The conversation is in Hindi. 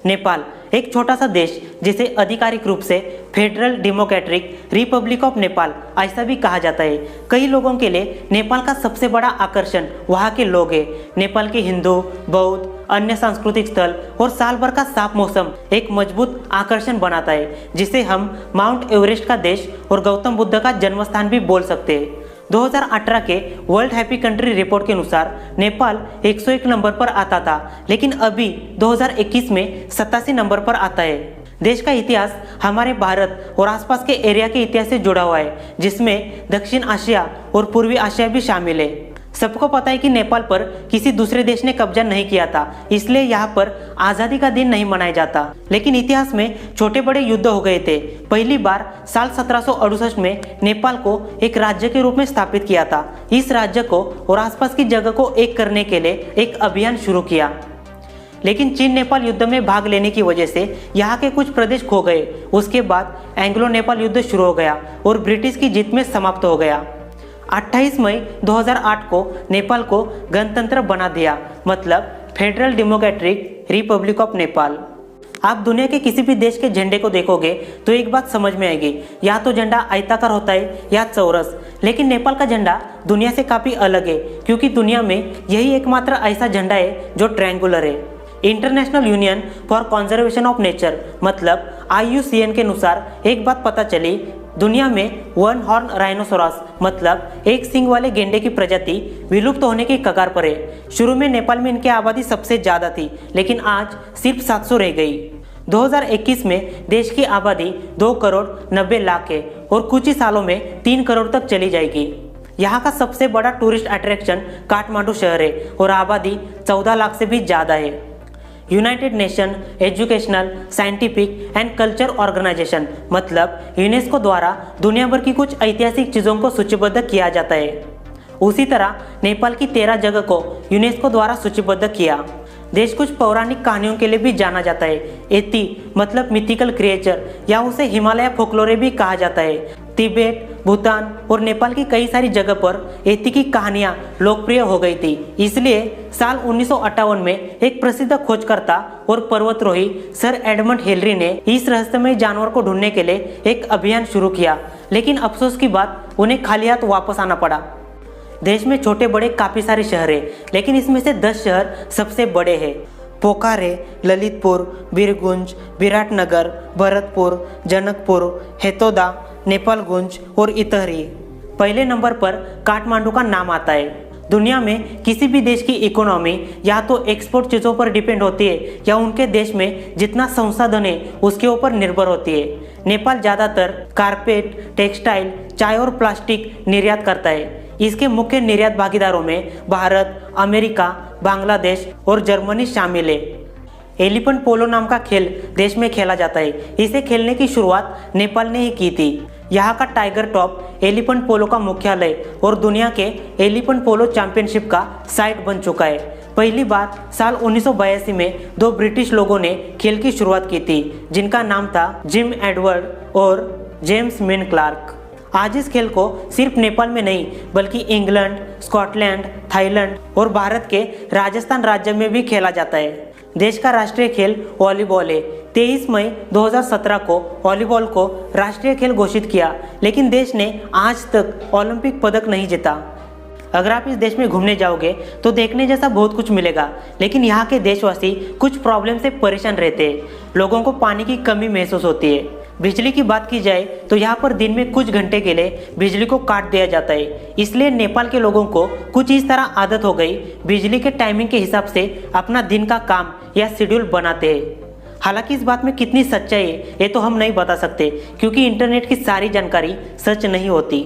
नेपाल एक छोटा सा देश जिसे आधिकारिक रूप से federal democratic Republic of Nepal ऐसा भी कहा जाता है। कई लोगों के लिए नेपाल का सबसे बड़ा आकर्षण वहाँ के लोग हैं। नेपाल के हिंदू, बौद्ध, अन्य सांस्कृतिक स्थल और साल भर का साफ मौसम एक मजबूत आकर्षण बनाता है, जिसे हम माउंट एवरेस्ट का देश और गौतम बुद्ध का जन्मस्थान भी बोल सकते हैं। 2018 के वर्ल्ड हैप्पी कंट्री रिपोर्ट के अनुसार नेपाल 101 नंबर पर आता था, लेकिन अभी 2021 में 87 नंबर पर आता है। देश का इतिहास हमारे भारत और आसपास के एरिया के इतिहास से जुड़ा हुआ है, जिसमें दक्षिण एशिया और पूर्वी एशिया भी शामिल है। सबको पता है कि नेपाल पर किसी दूसरे देश ने कब्जा नहीं किया था, इसलिए यहाँ पर आज़ादी का दिन नहीं मनाया जाता। लेकिन इतिहास में छोटे बड़े युद्ध हो गए थे। पहली बार साल 1768 में नेपाल को एक राज्य के रूप में स्थापित किया था। इस राज्य को और आसपास की जगह को एक करने के लिए एक अभियान शुरू किया, लेकिन चीन नेपाल युद्ध में भाग लेने की वजह से यहाँ के कुछ प्रदेश खो गए। उसके बाद एंग्लो नेपाल युद्ध शुरू हो गया और ब्रिटिश की जीत में समाप्त हो गया। 28 मई 2008 को नेपाल को गणतंत्र बना दिया, मतलब federal democratic Republic of Nepal. आप दुनिया के किसी भी देश के झंडे को देखोगे तो एक बात समझ में आएगी, या तो झंडा आयताकार होता है या चौरस। लेकिन नेपाल का झंडा दुनिया से काफ़ी अलग है, क्योंकि दुनिया में यही एकमात्र ऐसा झंडा है जो ट्रायंगुलर है। International union for conservation of nature मतलब IUCN के अनुसार एक बात पता चली, दुनिया में वन हॉर्न राइनोसोरस मतलब एक सींग वाले गेंडे की प्रजाति विलुप्त होने के कगार पर है। शुरू में नेपाल में इनकी आबादी सबसे ज़्यादा थी, लेकिन आज सिर्फ 700 रह गई। 2021 में देश की आबादी 2 करोड़ 90 लाख है और कुछ ही सालों में 3 करोड़ तक चली जाएगी। यहाँ का सबसे बड़ा टूरिस्ट अट्रैक्शन काठमांडू शहर है और आबादी 14 लाख से भी ज़्यादा है। United Nation Educational, Scientific and Culture Organization मतलब यूनेस्को द्वारा दुनिया भर की कुछ ऐतिहासिक चीज़ों को सूचीबद्ध किया जाता है। उसी तरह नेपाल की 13 जगह को यूनेस्को द्वारा सूचीबद्ध किया। देश कुछ पौराणिक कहानियों के लिए भी जाना जाता है। एती मतलब मिथिकल क्रिएचर या उसे हिमालय फोकलोरे भी कहा जाता है। तिब्बत, भूटान और नेपाल की कई सारी जगह पर एती की कहानियाँ लोकप्रिय हो गई थी। इसलिए साल 1958 में एक प्रसिद्ध खोजकर्ता और पर्वतारोही सर एडमंड हिलरी ने इस रहस्यमय जानवर को ढूंढने के लिए एक अभियान शुरू किया, लेकिन अफसोस की बात उन्हें खाली हाथ वापस आना पड़ा। देश में छोटे बड़े काफ़ी सारे शहर हैं, लेकिन इसमें से 10 शहर सबसे बड़े हैं। पोखरे, ललितपुर, बीरगंज, विराटनगर, भरतपुर, जनकपुर, हेतोदा, नेपालगंज और इतहरी। पहले नंबर पर काठमांडू का नाम आता है। दुनिया में किसी भी देश की इकोनॉमी या तो एक्सपोर्ट चीज़ों पर डिपेंड होती है या उनके देश में जितना संसाधन है उसके ऊपर निर्भर होती है। नेपाल ज़्यादातर कारपेट, टेक्सटाइल, चाय और प्लास्टिक निर्यात करता है। इसके मुख्य निर्यात भागीदारों में भारत, अमेरिका, बांग्लादेश और जर्मनी शामिल है। एलिफेंट पोलो नाम का खेल देश में खेला जाता है। इसे खेलने की शुरुआत नेपाल ने ही की थी। यहाँ का टाइगर टॉप एलिफेंट पोलो का मुख्यालय और दुनिया के एलिफेंट पोलो चैंपियनशिप का साइट बन चुका है। पहली बार साल 1982 में 2 ब्रिटिश लोगों ने खेल की शुरुआत की थी, जिनका नाम था जिम एडवर्ड और जेम्स मेन क्लार्क। आज इस खेल को सिर्फ नेपाल में नहीं बल्कि इंग्लैंड, स्कॉटलैंड, थाईलैंड और भारत के राजस्थान राज्य में भी खेला जाता है। देश का राष्ट्रीय खेल वॉलीबॉल है। 23 मई 2017 को वॉलीबॉल को राष्ट्रीय खेल घोषित किया, लेकिन देश ने आज तक ओलंपिक पदक नहीं जीता। अगर आप इस देश में घूमने जाओगे तो देखने जैसा बहुत कुछ मिलेगा, लेकिन यहाँ के देशवासी कुछ प्रॉब्लम से परेशान रहते हैं। लोगों को पानी की कमी महसूस होती है। बिजली की बात की जाए तो यहाँ पर दिन में कुछ घंटे के लिए बिजली को काट दिया जाता है। इसलिए नेपाल के लोगों को कुछ इस तरह आदत हो गई, बिजली के टाइमिंग के हिसाब से अपना दिन का काम या शेड्यूल बनाते हैं। हालांकि इस बात में कितनी सच्चाई है ये तो हम नहीं बता सकते, क्योंकि इंटरनेट की सारी जानकारी सच नहीं होती।